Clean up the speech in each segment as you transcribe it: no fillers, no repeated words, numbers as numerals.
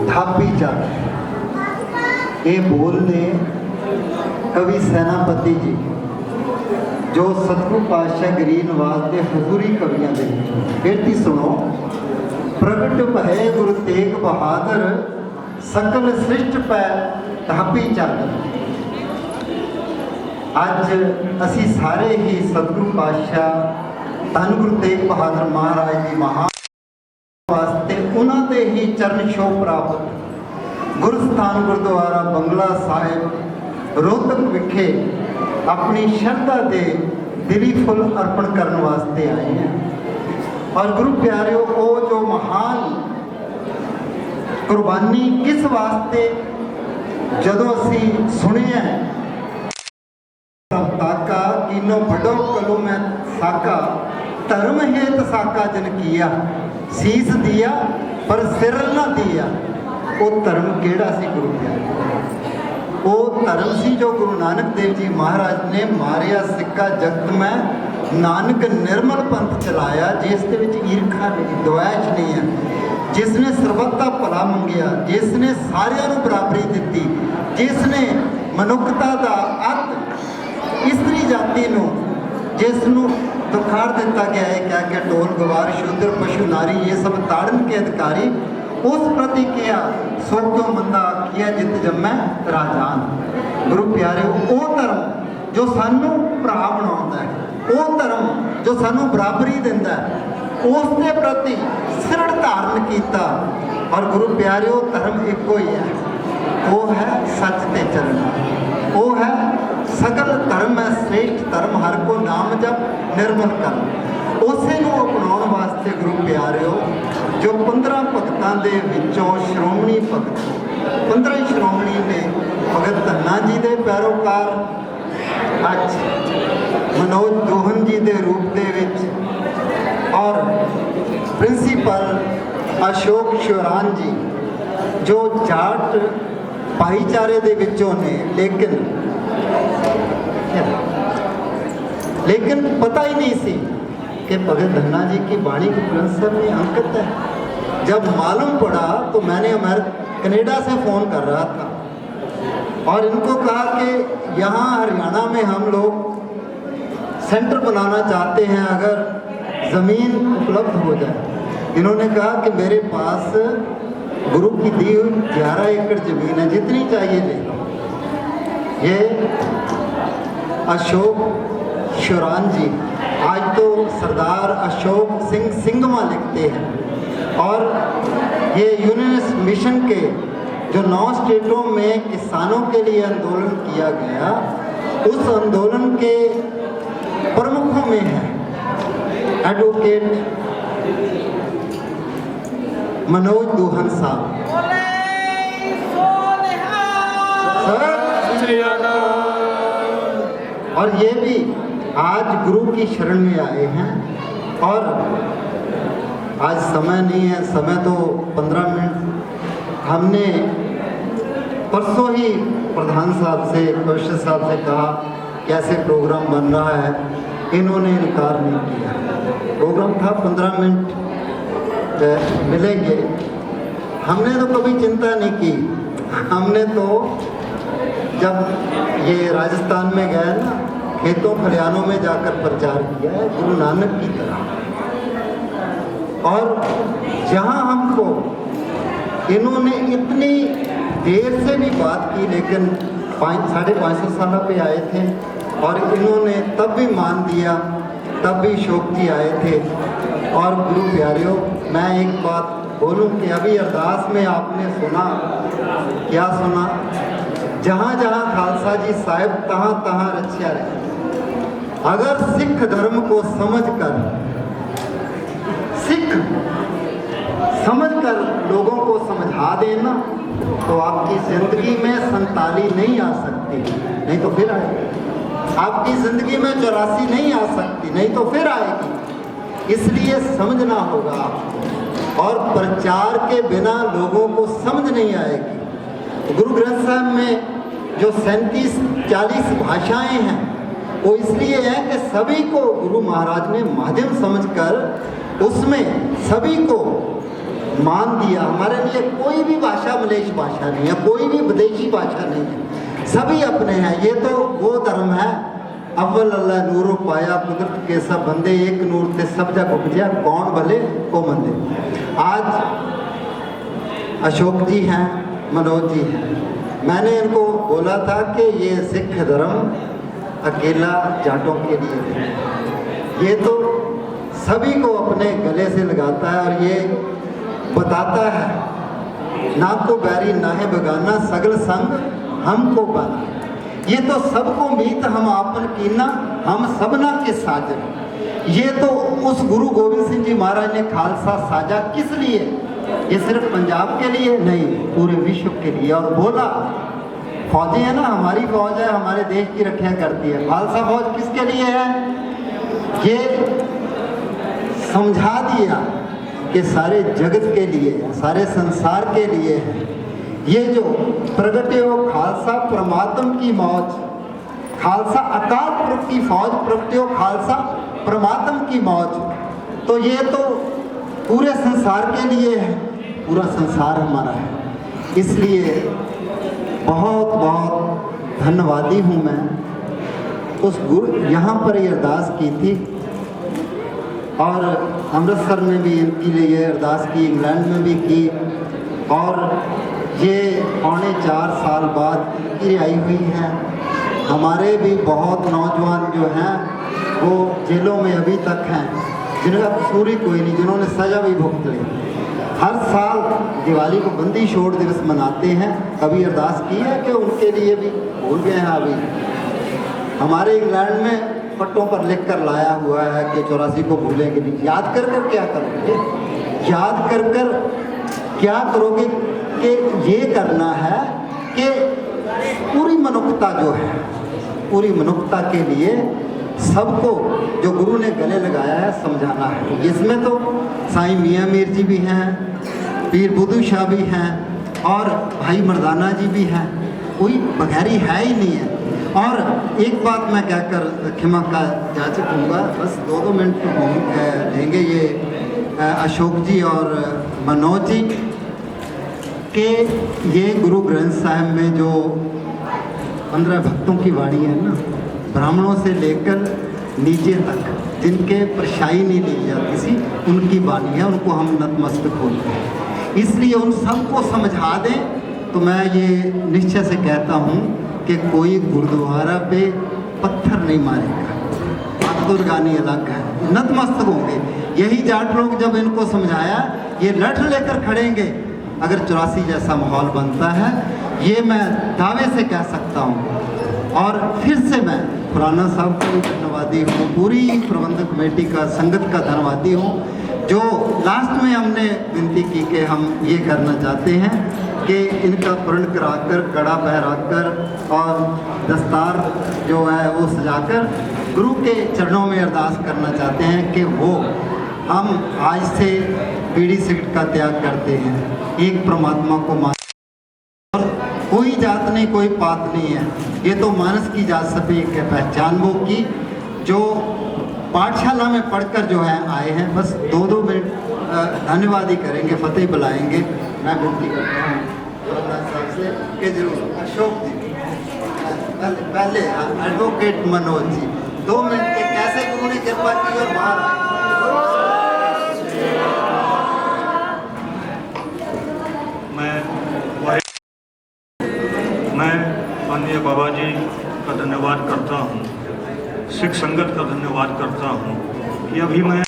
धापी चढ़। ये बोल ने कवि सैनापति जी जो सतगुरु पातशाह गरीब नवाज के हजूरी कवियों के बेटी सुनो। प्रगट भय गुरु तेग बहादुर सकल सृष्ट पै धापी चढ़। अज असी सारे ही सतगुरु पातशाह धन गुरु तेग बहादुर महाराज की महान वास्ते उन्होंने ही चरण छोह प्राप्त गुरस्थान गुरुद्वारा बंगला साहिब रोहतक विखे अपनी श्रद्धा के दिली फुल अर्पण करने वास्ते आए हैं। और गुरु प्यारियों वो जो महान कुर्बानी किस वास्ते जदों असी सुने हैं ताका कीनो बड़ो कलो मैं साका धर्म हेत साका जन किया शीस दिया पर सिर न दिया। वो धर्म केड़ा सी गुरु प्यारे? वो धर्म सी जो गुरु नानक देव जी महाराज ने मारिया सिक्का जगत में नानक निर्मल पंथ चलाया जिसके विच ईर्खा नहीं द्वेष नहीं है, जिसने सर्बत का भला मंगिया, जिसने सारियां नूं बराबरी दी, जिसने मनुखता का अत इस्तरी जाति नूं जिसनों दुखाड़ दिता गया है क्या क्या टोल गवार शूद्र पशु नारी ये सब ताड़न के अधिकारी उस प्रति किया सो क्यों मंदा किया जित जमै राजान। गुरु प्यारे वो धर्म जो सानू भरा बनाता है, वो धर्म जो सानू बराबरी दिंदा है, उसके प्रति सिर धारण किया। और गुरु प्यारे वो धर्म एको ही है, वो है सच ते चलना, वो है सकल धर्म है श्रेष्ठ धर्म हर को नाम जप निर्मल कर्म। उसे अपनाने वास्ते गुरु प्यारिओ जो 15 भगतां दे विचों श्रोमणी भगत 15 श्रोमणी ने भगत धन्ना जी के पैरोकार अज मनोज दोहन जी के रूप दे विच और प्रिंसीपल अशोक शोरान जी जो जाट भाईचारे दे विचों ने लेकिन पता ही नहीं सी कि भगत धन्ना जी की वाणी को ग्रंथ साहब में अंकित है। जब मालूम पड़ा तो मैंने कनाडा से फ़ोन कर रहा था और इनको कहा कि यहाँ हरियाणा में हम लोग सेंटर बनाना चाहते हैं, अगर ज़मीन उपलब्ध हो जाए। इन्होंने कहा कि मेरे पास गुरु की दी हुई 11 एकड़ ज़मीन है, जितनी चाहिए ले। ये अशोक शोरान जी आज तो सरदार अशोक सिंह सिंगमा लिखते हैं और ये यूनियन मिशन के जो 9 स्टेटों में किसानों के लिए आंदोलन किया गया, उस आंदोलन के प्रमुखों में है एडवोकेट मनोज दोहन साहब। और ये भी आज गुरु की शरण में आए हैं। और आज समय नहीं है, समय तो 15 मिनट हमने परसों ही प्रधान साहब से कौशल साहब से कहा कैसे प्रोग्राम बन रहा है, इन्होंने इनकार नहीं किया। प्रोग्राम था 15 मिनट मिलेंगे, हमने तो कभी चिंता नहीं की। हमने तो जब ये राजस्थान में गए ना, खेतों खलिहानों में जाकर प्रचार किया है गुरु नानक की तरह। और जहाँ हमको इन्होंने इतनी देर से भी बात की, लेकिन 550 साल पे आए थे और इन्होंने तब भी मान दिया, तब भी शोक जी आए थे। और गुरु प्यारियों मैं एक बात बोलूं कि अभी अरदास में आपने सुना, क्या सुना? जहाँ जहाँ खालसा जी साहिब तहाँ तहाँ रक्षा रहे। अगर सिख धर्म को समझकर लोगों को समझा देना तो आपकी जिंदगी में 47 नहीं आ सकती, नहीं तो फिर आएगी। आपकी जिंदगी में 84 नहीं आ सकती, नहीं तो फिर आएगी। इसलिए समझना होगा आपको, और प्रचार के बिना लोगों को समझ नहीं आएगी। गुरु ग्रंथ साहब में जो 37-40 भाषाएं हैं वो इसलिए है कि सभी को गुरु महाराज ने माध्यम समझकर उसमें सभी को मान दिया। हमारे लिए कोई भी भाषा मलेश भाषा नहीं है, कोई भी विदेशी भाषा नहीं है, सभी अपने हैं। ये तो वो धर्म है, अव्वल अल्लाह नूर पाया कुदरत के सब बंदे, एक नूर ते सब जग उपजया, कौन भले को मंदे। आज अशोक जी हैं, मनोज जी हैं, मैंने इनको बोला था कि ये सिख धर्म अकेला जाटों के लिए है, ये तो सभी को अपने गले से लगाता है और ये बताता है ना तो बैरी ना है बगाना, सगल संग हमको बना। ये तो सबको मीत हम आपन कीना, हम सबना के साजन। ये तो उस गुरु गोविंद सिंह जी महाराज ने खालसा साजा किस लिए? ये सिर्फ पंजाब के लिए नहीं, पूरे विश्व के लिए। और बोला फौजी है ना, हमारी फौज है, हमारे देश की रक्षा करती है। खालसा फौज किसके लिए है? ये समझा दिया कि सारे जगत के लिए, सारे संसार के लिए है। ये जो प्रगटे हो खालसा परमात्म की मौज, खालसा अकाल पुरख की फौज, प्रगटे हो खालसा परमात्म की मौज। तो ये तो पूरे संसार के लिए है, पूरा संसार हमारा है। इसलिए बहुत बहुत धन्यवादी हूँ मैं। उस गुरु यहाँ पर ये अरदास की थी और अमृतसर में भी इनके लिए अरदास की, इंग्लैंड में भी की, और ये 4.25 साल बाद इनकी रिहाई हुई है। हमारे भी बहुत नौजवान जो हैं वो जेलों में अभी तक हैं, जिनका कसूर ही कोई नहीं, जिन्होंने सज़ा भी भुगत ली। हर साल दिवाली को बंदी छोड़ दिवस मनाते हैं। कभी अरदास की है कि उनके लिए भी भूल गए हैं? अभी हमारे इंग्लैंड में पट्टों पर लिख कर लाया हुआ है कि 84 को भूलेंगे नहीं। याद कर कर क्या करोगे? याद कर कर क्या करोगे? कि ये करना है कि पूरी मनुष्यता जो है, पूरी मनुष्यता के लिए सबको जो गुरु ने गले लगाया है समझाना है। इसमें तो साईं मियाँ मीर जी भी हैं, पीर बुद्धू शाह भी हैं और भाई मर्दाना जी भी हैं, कोई बगैरी है ही नहीं है। और एक बात मैं कहकर क्षमा का याचक दूंगा, बस 2 मिनट लेंगे ये अशोक जी और मनोज जी के। ये गुरु ग्रंथ साहिब में जो 15 भक्तों की वाणी है ना, ब्राह्मणों से लेकर नीचे तक जिनके परछाई नहीं ली जाती सी, उनकी वाणी है, उनको हम नतमस्तक होते हैं। इसलिए उन सबको समझा दें तो मैं ये निश्चय से कहता हूँ कि कोई गुरुद्वारा पे पत्थर नहीं मारेगा। बहादुर गानी अलग है, नतमस्तक होंगे। यही जाट लोग जब इनको समझाया, ये लठ लेकर खड़ेंगे अगर 84 जैसा माहौल बनता है, ये मैं दावे से कह सकता हूँ। और फिर से मैं खुराना साहब का भी धन्यवादी हूँ, पूरी प्रबंधक कमेटी का, संगत का धन्यवादी हूँ, जो लास्ट में हमने विनती की कि हम ये करना चाहते हैं कि इनका पूर्ण कराकर, कड़ा पहराकर और दस्तार जो है वो सजाकर गुरु के चरणों में अरदास करना चाहते हैं कि वो हम आज से बीड़ी सिगरेट का त्याग करते हैं, एक परमात्मा को मान, और कोई जात नहीं, कोई पात नहीं है। ये तो मानस की जात सभी के पहचान वो की जो पाठशाला में पढ़कर जो है आए हैं। बस 2 मिनट धन्यवाद ही करेंगे, फतेह बुलाएंगे। मैं विनती करता हूँ साहब से कि जरूर अशोक जी पहले एडवोकेट मनोज जी 2 मिनट के कैसे गुरु ने कृपा की और बाहर आए। मैं माननीय बाबा जी का धन्यवाद करता हूँ, सिख संगत का धन्यवाद करता हूँ कि अभी मैं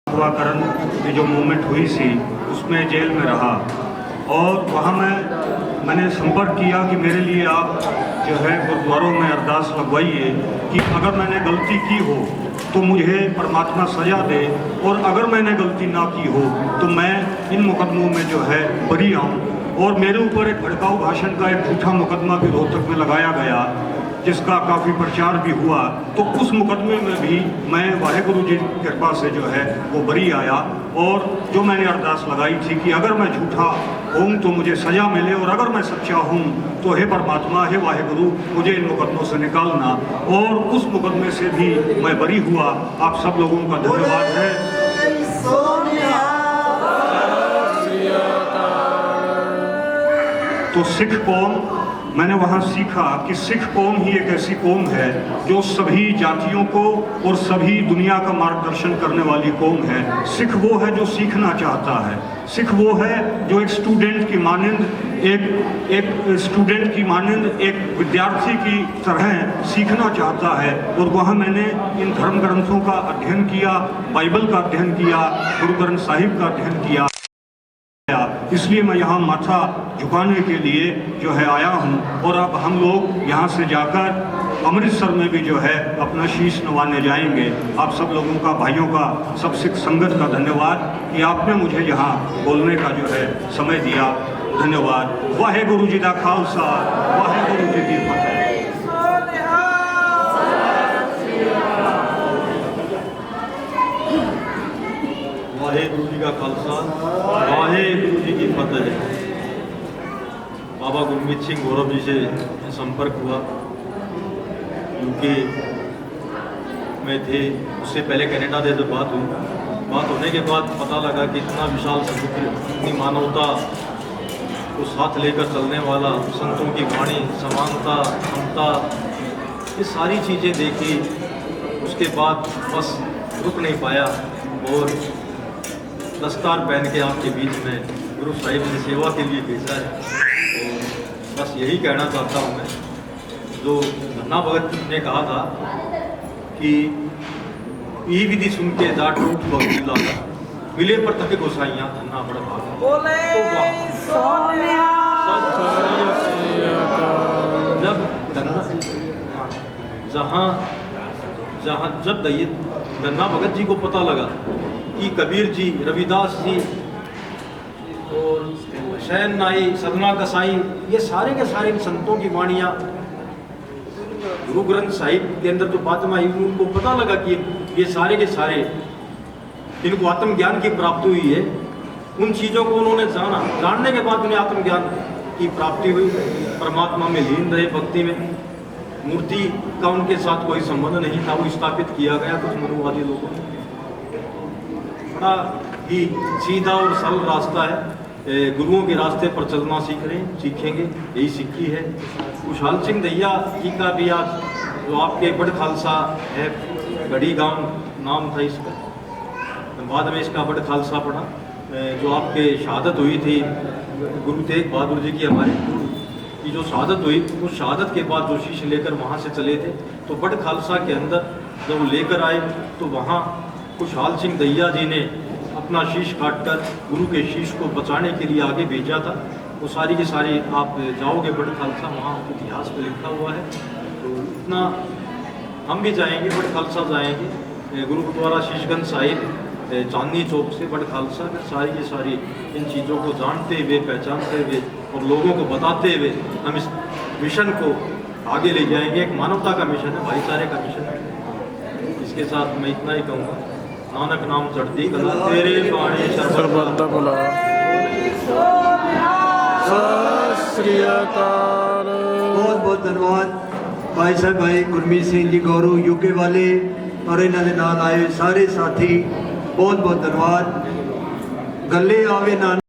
हुआकरण की जो मूवमेंट हुई थी उसमें जेल में रहा और वहाँ मैंने संपर्क किया कि मेरे लिए आप जो है गुरुद्वारों में अरदास लगवाइए कि अगर मैंने गलती की हो तो मुझे परमात्मा सजा दे, और अगर मैंने गलती ना की हो तो मैं इन मुकदमों में जो है बरी आऊँ। और मेरे ऊपर एक भड़काऊ भाषण का एक झूठा मुकदमा भी रोहतक में लगाया गया, जिसका काफ़ी प्रचार भी हुआ। तो उस मुकदमे में भी मैं वाहेगुरु जी की कृपा से जो है वो बरी आया, और जो मैंने अरदास लगाई थी कि अगर मैं झूठा हूँ तो मुझे सज़ा मिले, और अगर मैं सच्चा हूँ तो हे परमात्मा, हे वाहेगुरु, मुझे इन मुकदमों से निकालना। और उस मुकदमे से भी मैं बरी हुआ। आप सब लोगों का धन्यवाद है। तो सिख कौम, मैंने वहाँ सीखा कि सिख कौम ही एक ऐसी कौम है जो सभी जातियों को और सभी दुनिया का मार्गदर्शन करने वाली कौम है। सिख वो है जो सीखना चाहता है, सिख वो है जो एक स्टूडेंट की मानंद एक विद्यार्थी की तरह सीखना चाहता है। और वहाँ मैंने इन धर्म ग्रंथों का अध्ययन किया, बाइबल का अध्ययन किया, गुरु ग्रंथ साहिब का अध्ययन किया। इसलिए मैं यहाँ माथा झुकाने के लिए जो है आया हूँ। और अब हम लोग यहाँ से जाकर अमृतसर में भी जो है अपना शीश नवाने जाएंगे। आप सब लोगों का, भाइयों का, सब सिख संगत का धन्यवाद कि आपने मुझे यहाँ बोलने का जो है समय दिया। धन्यवाद। वाहेगुरु जी का खालसा, वाहेगुरु जी की फतेह। वाहेगुरु जी का खालसा, वाहेगुरु जी की फतेह। बाबा गुरमीत सिंह गौरव जी से संपर्क हुआ, यूके में थे। उससे पहले कनाडा से जब बात हुई, बात होने के बाद पता लगा कि इतना विशाल समुद्र, इतनी मानवता को साथ लेकर चलने वाला, संतों की वाणी, समानता, समता, ये सारी चीज़ें देखी। उसके बाद बस रुक नहीं पाया और दस्तार पहन के आपके बीच में गुरु साहिब ने सेवा के लिए भेजा है। और बस यही कहना चाहता हूँ मैं, जो धन्ना भगत ने कहा था कि ई विधि सुन के जा टूट बहुत लागा, मिले पर तक गोसाइयाँ धन्ना बड़ा भागा। जब धन्ना भगत जी को पता लगा कि कबीर जी, रविदास जी और शैन नाई, सदना कसाई, ये सारे के सारे संतों की वाणियाँ गुरु ग्रंथ साहिब के अंदर जो बातें आई, उनको पता लगा कि ये सारे के सारे इनको आत्मज्ञान की प्राप्ति हुई है। उन चीज़ों को उन्होंने जाना, जानने के बाद उन्हें आत्मज्ञान की प्राप्ति हुई। परमात्मा में लीन रहे, भक्ति में। मूर्ति का उनके साथ कोई संबंध नहीं था, वो स्थापित किया गया कुछ मनुवादी लोगों ने। बड़ा ही सीधा और सरल रास्ता है, गुरुओं के रास्ते पर चलना सीखेंगे, यही सीखी है। खुशहाल सिंह दैया जी का भी आज जो आपके बड़ खालसा है, गढ़ी गांव नाम था इसका, बाद में इसका बड़ खालसा पड़ा। जो आपके शहादत हुई थी गुरु तेग बहादुर जी की, हमारे गुरु की जो शहादत हुई, उस शहादत के बाद जो शीश लेकर वहाँ से चले थे, तो बड़ खालसा के अंदर जब वो लेकर आए तो वहाँ खुशहाल सिंह दैया जी ने अपना शीश काटकर गुरु के शीश को बचाने के लिए आगे भेजा था। वो सारी की सारी आप जाओगे बड़ खालसा, वहाँ इतिहास में लिखा हुआ है। तो इतना हम भी जाएंगे, बड़ खालसा जाएंगे, गुरु गुरुद्वारा शीशगंज साहिब चांदनी चौक से बड़ खालसा में सारी की सारी इन चीज़ों को जानते हुए, पहचानते हुए और लोगों को बताते हुए हम इस मिशन को आगे ले जाएंगे। एक मानवता का मिशन है, भाईचारे का मिशन है। इसके साथ मैं इतना ही कहूँगा, नानक नाम चढ़ती कला तेरे बाणी शरबत बुला। बहुत बहुत धन्यवाद भाई साहब, भाई गुरमीत सिंह जी गौरू यूके वाले और इन्हों के नाल आए सारे साथी, बहुत बहुत धन्यवाद। गले आवे ना